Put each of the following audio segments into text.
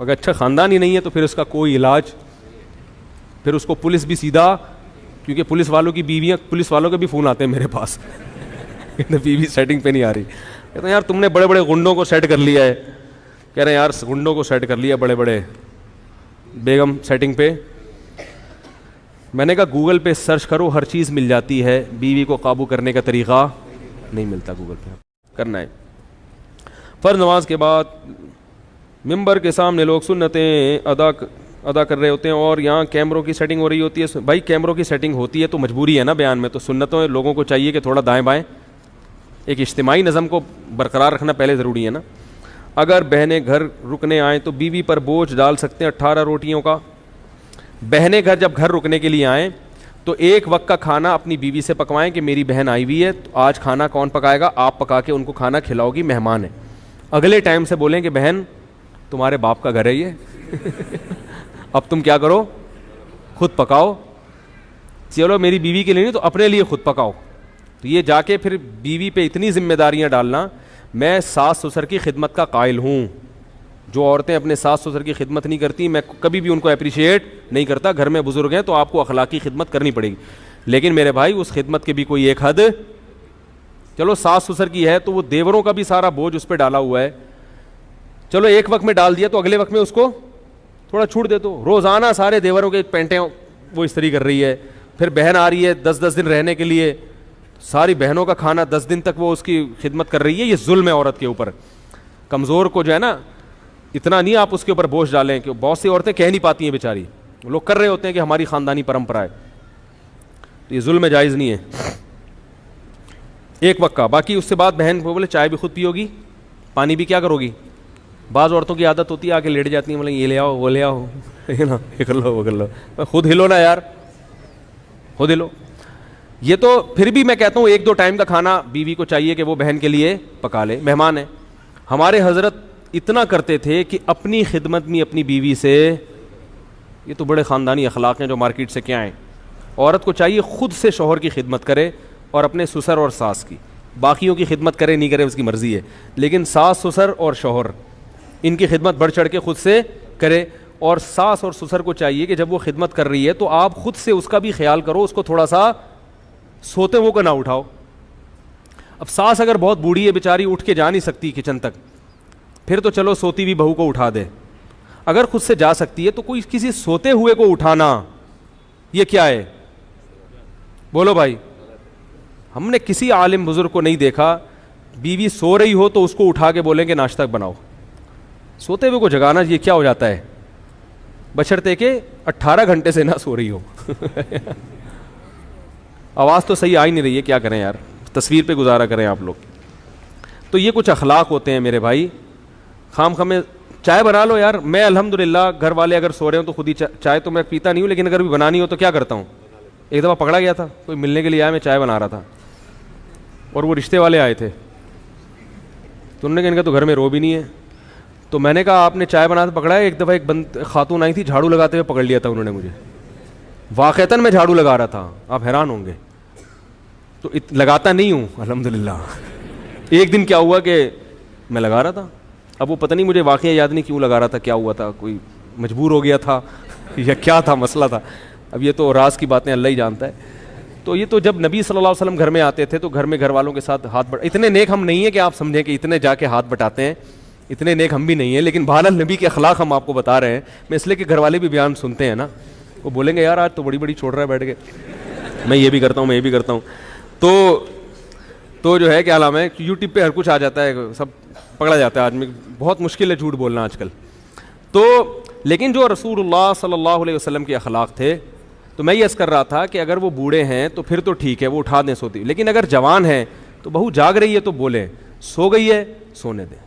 اگر اچھا خاندان ہی نہیں ہے تو پھر اس کا کوئی علاج. پھر اس کو پولیس بھی سیدھا, کیونکہ پولیس والوں کی بیویاں, پولیس والوں کے بھی فون آتے ہیں میرے پاس, کہتے ہیں بیوی سیٹنگ پہ نہیں آ رہی. کہتے ہیں یار تم نے بڑے بڑے گنڈوں کو سیٹ کر لیا ہے. کہہ رہے ہیں یار گنڈوں کو سیٹ کر لیا بڑے بڑے, بیگم سیٹنگ پہ. میں نے کہا گوگل پہ سرچ کرو, ہر چیز مل جاتی ہے, بیوی کو قابو کرنے کا طریقہ نہیں ملتا گوگل پہ. کرنا ہے فرض نماز کے بعد ممبر کے سامنے لوگ سنتیں ادا کر رہے ہوتے ہیں اور یہاں کیمروں کی سیٹنگ ہو رہی ہوتی ہے. بھائی کیمروں کی سیٹنگ ہوتی ہے تو مجبوری ہے نا بیان میں, تو سنتوں لوگوں کو چاہیے کہ تھوڑا دائیں بائیں, ایک اجتماعی نظم کو برقرار رکھنا پہلے ضروری ہے نا. اگر بہنیں گھر رکنے آئیں تو بیوی پر بوجھ ڈال سکتے ہیں 18 روٹیوں کا. بہنیں جب گھر رکنے کے لیے آئیں تو ایک وقت کا کھانا اپنی بیوی سے پکوائیں کہ میری بہن آئی ہوئی ہے تو آج کھانا کون پکائے گا, آپ پکا کے ان کو کھانا کھلاؤ گی, مہمان ہے. اگلے ٹائم سے بولیں کہ بہن تمہارے باپ کا گھر ہے یہ, اب تم کیا کرو, خود پکاؤ. چلو میری بیوی کے لیے نہیں تو اپنے لیے خود پکاؤ. تو یہ جا کے پھر بیوی پہ اتنی ذمہ داریاں ڈالنا. میں ساس سسر کی خدمت کا قائل ہوں. جو عورتیں اپنے ساس سسر کی خدمت نہیں کرتی, میں کبھی بھی ان کو اپریشیٹ نہیں کرتا. گھر میں بزرگ ہیں تو آپ کو اخلاقی خدمت کرنی پڑے گی, لیکن میرے بھائی اس خدمت کے بھی کوئی ایک حد. چلو ساس سسر کی ہے تو وہ دیوروں کا بھی سارا بوجھ اس پہ ڈالا ہوا ہے. چلو ایک وقت میں ڈال دیا تو اگلے وقت میں اس کو تھوڑا چھوٹ دے دو. روزانہ سارے دیوروں کے پینٹیں وہ استری کر رہی ہے, پھر بہن آ رہی ہے 10 دن رہنے کے لیے, ساری بہنوں کا کھانا 10 دن تک وہ اس کی خدمت کر رہی ہے. یہ ظلم ہے عورت کے اوپر. کمزور کو جو ہے نا اتنا نہیں آپ اس کے اوپر بوجھ ڈالیں, کہ بہت سی عورتیں کہہ نہیں پاتی ہیں بیچاری, لوگ کر رہے ہوتے ہیں کہ ہماری خاندانی پرمپرا ہے. تو یہ ظلم جائز نہیں ہے ایک وقت کا. باقی اس سے بعد بہن کو بولے چائے بھی خود پیو گی, پانی بھی کیا کرو گی. بعض عورتوں کی عادت ہوتی ہے آ کے لیٹ جاتی ہیں, بولیں یہ لے آؤ وہ لے آؤ, نا یہ کر لو وہ کر لو. خود ہلو نا یار, خود ہلو. یہ تو پھر بھی میں کہتا ہوں 1-2 ٹائم کا کھانا بیوی کو چاہیے کہ وہ بہن کے لیے پکا لے, مہمان ہے. ہمارے حضرت اتنا کرتے تھے کہ اپنی خدمت میں اپنی بیوی سے, یہ تو بڑے خاندانی اخلاق ہیں جو مارکیٹ سے کیا ہیں. عورت کو چاہیے خود سے شوہر کی خدمت کرے اور اپنے سسر اور ساس کی. باقیوں کی خدمت کرے نہیں کرے اس کی مرضی ہے, لیکن ساس سسر اور شوہر ان کی خدمت بڑھ چڑھ کے خود سے کرے. اور ساس اور سسر کو چاہیے کہ جب وہ خدمت کر رہی ہے تو آپ خود سے اس کا بھی خیال کرو, اس کو تھوڑا سا سوتے وہ کو نہ اٹھاؤ. اب ساس اگر بہت بوڑھی ہے بیچاری, اٹھ کے جا نہیں سکتی کچن تک, پھر تو چلو سوتی ہوئی بہو کو اٹھا دے. اگر خود سے جا سکتی ہے تو کوئی کسی سوتے ہوئے کو اٹھانا یہ کیا ہے, بولو بھائی. ہم نے کسی عالم بزرگ کو نہیں دیکھا بیوی سو رہی ہو تو اس کو اٹھا کے بولیں کہ ناشتہ بناؤ. سوتے ہوئے کو جگانا یہ کیا ہو جاتا ہے, بشرطے کہ 18 گھنٹے سے نہ سو رہی ہو. آواز تو صحیح آ ہی نہیں رہی ہے, کیا کریں یار, تصویر پہ گزارا کریں آپ لوگ. تو یہ کچھ اخلاق ہوتے ہیں میرے بھائی. خام خامے چائے بنا لو یار. میں الحمدللہ گھر والے اگر سو رہے ہوں تو خود ہی چائے تو میں پیتا نہیں ہوں, لیکن اگر بھی بنانی ہو تو کیا کرتا ہوں. ایک دفعہ پکڑا گیا تھا, کوئی ملنے کے لیے آیا, میں چائے بنا رہا تھا اور وہ رشتے والے آئے تھے, تو انہوں نے کہا ان کا تو گھر میں رو بھی نہیں ہے. تو میں نے کہا آپ نے چائے بنا پکڑا ہے. ایک دفعہ ایک خاتون آئی تھی, جھاڑو لگاتے ہوئے پکڑ لیا تھا انہوں نے مجھے. واقعتاً میں جھاڑو لگا رہا تھا, آپ حیران ہوں گے. تو لگاتا نہیں ہوں الحمدللہ. ایک دن کیا ہوا کہ میں لگا رہا تھا, اب وہ پتہ نہیں مجھے واقعہ یاد نہیں کیوں لگا رہا تھا, کیا ہوا تھا, کوئی مجبور ہو گیا تھا یا کیا تھا مسئلہ تھا. اب یہ تو راز کی باتیں اللہ ہی جانتا ہے. تو یہ تو جب نبی صلی اللہ علیہ وسلم گھر میں آتے تھے تو گھر میں گھر والوں کے ساتھ ہاتھ اتنے نیک ہم نہیں ہیں کہ آپ سمجھیں کہ اتنے جا کے ہاتھ بٹاتے ہیں, اتنے نیک ہم بھی نہیں ہیں, لیکن بہرحال نبی کے اخلاق ہم آپ کو بتا رہے ہیں. میں اس لیے کہ گھر والے بھی بیان سنتے ہیں نا, وہ بولیں گے یار آج تو بڑی بڑی چھوڑ رہا ہے بیٹھ کے, میں یہ بھی کرتا ہوں, میں یہ بھی کرتا ہوں. تو جو ہے کیا نام ہے, یوٹیوب پہ ہر کچھ آ جاتا ہے, سب پکڑا جاتا ہے. آدمی بہت مشکل ہے جھوٹ بولنا آج کل. تو لیکن جو رسول اللہ صلی اللہ علیہ وسلم کے اخلاق تھے, تو میں یہ عرض کر رہا تھا کہ اگر وہ بوڑھے ہیں تو پھر تو ٹھیک ہے, وہ اٹھا دیں سوتی, لیکن اگر جوان ہیں تو بہو جاگ رہی ہے تو بولیں, سو گئی ہے سونے دیں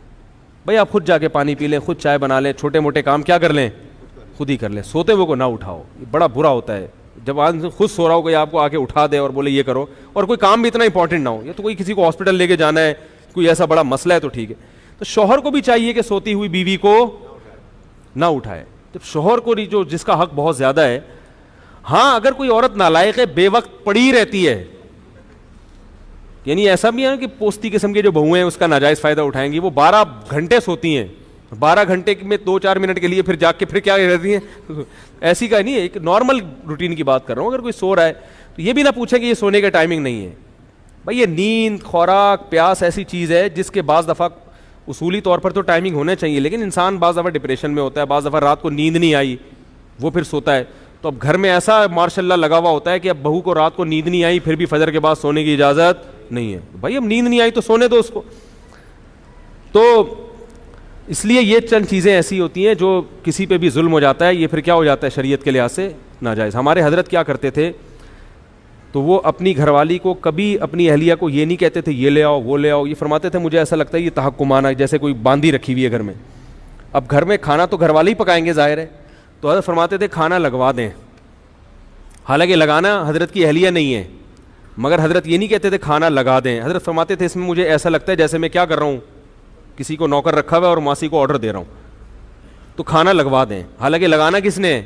بھائی, آپ خود جا کے پانی پی لیں, خود چائے بنا لیں, چھوٹے موٹے کام کیا کر لیں, خود ہی کر لیں. سوتے ہوئے کو نہ اٹھاؤ, یہ بڑا برا ہوتا ہے جب آدمی خود سو رہا ہو کوئی آپ کو آ کے اٹھا دے اور بولے یہ کرو, اور کوئی کام بھی اتنا امپورٹنٹ نہ ہو. یہ تو کوئی کسی کو ہاسپٹل لے کے جانا ہے, کوئی ایسا بڑا مسئلہ ہے تو ٹھیک ہے. تو شوہر کو بھی چاہیے کہ سوتی ہوئی بیوی کو نہ اٹھائے. جب شوہر کو جو جس کا حق بہت زیادہ ہے. ہاں اگر کوئی عورت نالائق ہے, بے وقت پڑی رہتی ہے, یعنی ایسا بھی ہے کہ پوستی قسم کے جو بہویں ہیں اس کا ناجائز فائدہ اٹھائیں گی, وہ 12 گھنٹے سوتی ہیں, 12 گھنٹے میں 2-4 منٹ کے لیے پھر جاگ کے پھر کیا رہتی ہیں. ایسی کا نہیں ہے, ایک نارمل روٹین کی بات کر رہا ہوں. اگر کوئی سو رہا ہے تو یہ بھی نہ پوچھیں کہ یہ سونے کا ٹائمنگ نہیں ہے. بھائی یہ نیند, خوراک, پیاس ایسی چیز ہے جس کے بعض دفعہ اصولی طور پر تو ٹائمنگ ہونا چاہیے, لیکن انسان بعض دفعہ ڈپریشن میں ہوتا ہے, بعض دفعہ رات کو نیند نہیں آئی وہ پھر سوتا ہے. تو اب گھر میں ایسا ماشاء اللہ لگا ہوا ہوتا ہے کہ اب بہو کو رات کو نیند نہیں آئی پھر بھی فجر کے بعد سونے کی اجازت نہیں ہے. بھائی اب نیند نہیں آئی تو سونے دو اس کو. تو اس لیے یہ چند چیزیں ایسی ہوتی ہیں جو کسی پہ بھی ظلم ہو جاتا ہے, یہ پھر کیا ہو جاتا ہے شریعت کے لحاظ سے ناجائز. ہمارے حضرت کیا کرتے تھے, تو وہ اپنی گھر والی کو کبھی اپنی اہلیہ کو یہ نہیں کہتے تھے یہ لے آؤ وہ لے آؤ, یہ فرماتے تھے مجھے ایسا لگتا ہے یہ تحکمانہ جیسے کوئی باندھی رکھی ہوئی ہے گھر میں. اب گھر میں کھانا تو گھر والے ہی پکائیں گے ظاہر ہے, تو حضرت فرماتے تھے کھانا لگوا دیں. حالانکہ لگانا حضرت کی اہلیہ نہیں ہے, مگر حضرت یہ نہیں کہتے تھے کھانا لگا دیں. حضرت فرماتے تھے اس میں مجھے ایسا لگتا ہے جیسے میں کیا کر رہا ہوں, کسی کو نوکر رکھا ہوا ہے اور ماسی کو آرڈر دے رہا ہوں, تو کھانا لگوا دیں. حالانکہ لگانا کس نے,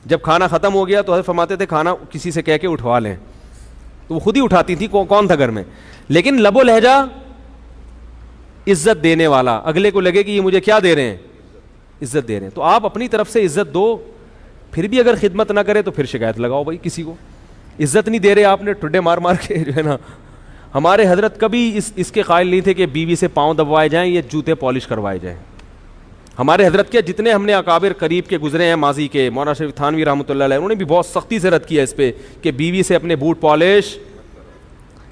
جب کھانا ختم ہو گیا تو حضرت فرماتے تھے کھانا کسی سے کہہ کے اٹھوا لیں. تو وہ خود ہی اٹھاتی تھی, کون تھا گھر میں, لیکن لب و لہجہ عزت دینے والا, اگلے کو لگے کہ یہ مجھے کیا دے رہے ہیں, عزت دے رہے ہیں. تو آپ اپنی طرف سے عزت دو, پھر بھی اگر خدمت نہ کرے تو پھر شکایت لگاؤ. بھائی کسی کو عزت نہیں دے رہے آپ نے, ٹھڈے مار مار کے جو ہے نا. ہمارے حضرت کبھی اس کے قائل نہیں تھے کہ بیوی سے پاؤں دبوائے جائیں یا جوتے پالش کروائے جائیں. ہمارے حضرت کے جتنے ہم نے اکابر قریب کے گزرے ہیں ماضی کے, مولانا شریف تھانوی رحمۃ اللہ علیہ, انہوں نے بھی بہت سختی سے رد کیا اس پہ کہ بیوی سے اپنے بوٹ پالش,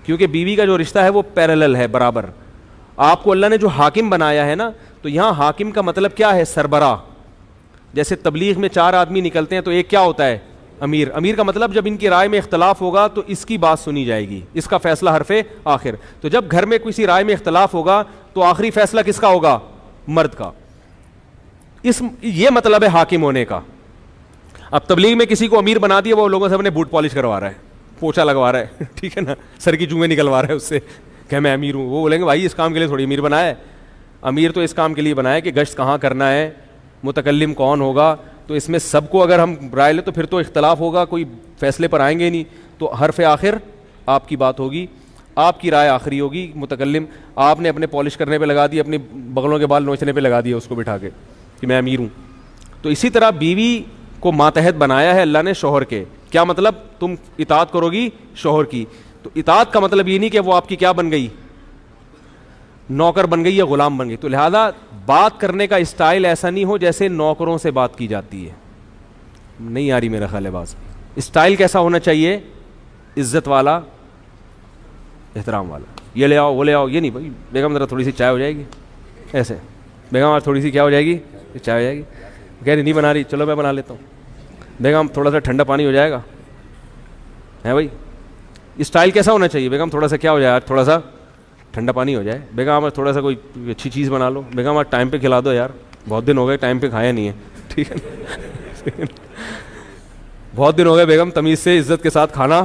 کیونکہ بیوی کا جو رشتہ ہے وہ پیرالل ہے, برابر. آپ کو اللہ نے جو حاکم بنایا ہے نا, تو یہاں حاکم کا مطلب کیا ہے, سربراہ. جیسے تبلیغ میں 4 آدمی نکلتے ہیں تو ایک کیا ہوتا ہے, امیر. امیر کا مطلب جب ان کی رائے میں اختلاف ہوگا تو اس کی بات سنی جائے گی, اس کا فیصلہ حرف آخر. تو جب گھر میں کسی رائے میں اختلاف ہوگا تو آخری فیصلہ کس کا ہوگا, مرد کا. یہ مطلب ہے حاکم ہونے کا. اب تبلیغ میں کسی کو امیر بنا دیا, وہ لوگوں سے اپنے بوٹ پالش کروا رہا ہے, پوچھا لگوا رہا ہے, ٹھیک ہے نا, سر کی جوئیں نکلوا رہا ہے اس سے کہ میں امیر ہوں. وہ بولیں گے بھائی اس کام کے لیے تھوڑی امیر بنایا ہے, امیر تو اس کام کے لیے بنایا کہ گشت کہاں کرنا ہے, متکلم کون ہوگا. تو اس میں سب کو اگر ہم رائے لیں تو پھر تو اختلاف ہوگا, کوئی فیصلے پر آئیں گے نہیں. تو حرف آخر آپ کی بات ہوگی, آپ کی رائے آخری ہوگی. متکلم آپ نے اپنے پالش کرنے پہ لگا دی, اپنی بغلوں کے بال نوچنے پہ لگا دیا اس کو بٹھا کے کہ میں امیر ہوں. تو اسی طرح بیوی کو ماتحت بنایا ہے اللہ نے شوہر کے. کیا مطلب, تم اطاعت کرو گی شوہر کی. تو اطاعت کا مطلب یہ نہیں کہ وہ آپ کی کیا بن گئی, نوکر بن گئی یا غلام بن گئی. تو لہذا بات کرنے کا اسٹائل ایسا نہیں ہو جیسے نوکروں سے بات کی جاتی ہے. نہیں آ رہی میرا خیال ہے بات. اسٹائل کیسا ہونا چاہیے, عزت والا, احترام والا. یہ لے آؤ وہ لے آؤ, یہ نہیں بھائی بیگم ذرا تھوڑی سی چائے ہو جائے گی, ایسے بیگم آج تھوڑی سی کیا ہو جائے گی, چائے ہو جائے گی. کہہ رہی نہیں بنا رہی, چلو میں بنا لیتا ہوں. بیگم تھوڑا سا ٹھنڈا پانی ہو جائے گا, ہے بھائی. اسٹائل کیسا ہونا چاہیے, بیگم تھوڑا سا کیا ہو جائے, آج تھوڑا سا ٹھنڈا پانی ہو جائے. بیگم آج تھوڑا سا کوئی اچھی چیز بنا لو. بیگم آج ٹائم پہ کھلا دو یار, بہت دن ہو گئے ٹائم پہ کھایا نہیں ہے, ٹھیک ہے. بہت دن ہو گئے بیگم, تمیز سے عزت کے ساتھ کھانا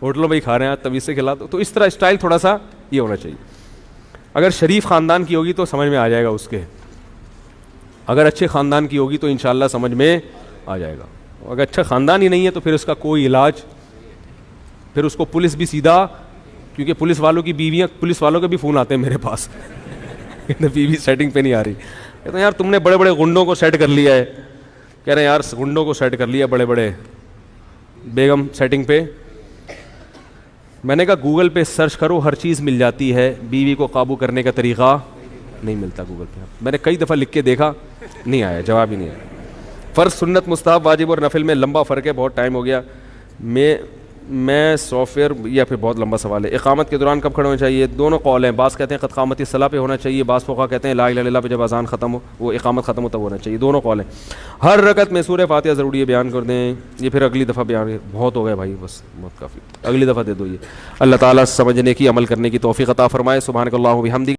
ہوٹلوں میں ہی کھا رہے ہیں, آج تمیز سے کھلا دو. تو اس طرح اسٹائل تھوڑا سا یہ ہونا چاہیے. اگر شریف خاندان کی ہوگی تو سمجھ میں آ جائے گا اس کے, اگر اچھے خاندان کی ہوگی تو انشاءاللہ سمجھ میں آ جائے گا. اگر اچھا خاندان ہی نہیں ہے تو پھر اس کا کوئی علاج, پھر اس کو پولیس بھی سیدھا, کیونکہ پولیس والوں کی بیویاں, پولیس والوں کے بھی فون آتے ہیں میرے پاس, بیوی سیٹنگ پہ نہیں آ رہی. کہتے ہیں یار تم نے بڑے بڑے گنڈوں کو سیٹ کر لیا ہے. کہہ رہے ہیں یار گنڈوں کو سیٹ کر لیا بڑے بڑے, بیگم سیٹنگ پہ. میں نے کہا گوگل پہ سرچ کرو, ہر چیز مل جاتی ہے, بیوی کو قابو کرنے کا طریقہ نہیں ملتا گوگل پہ. میں نے کئی دفعہ لکھ کے دیکھا, نہیں آیا, جواب ہی نہیں آیا. فرض, سنت, مستحب, واجب اور نفل میں لمبا فرق ہے, بہت ٹائم ہو گیا. میں سافٹ ویئر, یا پھر بہت لمبا سوال ہے. اقامت کے دوران کب کھڑے ہونا چاہیے, دونوں قول ہیں. بعض کہتے ہیں قد قامت الصلاۃ پہ ہونا چاہیے, بعض فقہا کہتے ہیں لا الہ الا اللہ پہ جب اذان ختم ہو, وہ اقامت ختم ہو تب ہونا چاہیے. دونوں قول ہیں. ہر رکعت میں سورہ فاتحہ ضروری ہے, بیان کر دیں. یہ پھر اگلی دفعہ بیان, بہت ہو گئے بھائی, بس بہت کافی, اگلی دفعہ دے دو. یہ اللہ تعالیٰ سمجھنے کی, عمل کرنے کی توفیق عطا فرمائے. سبحانک اللہم و بحمدک.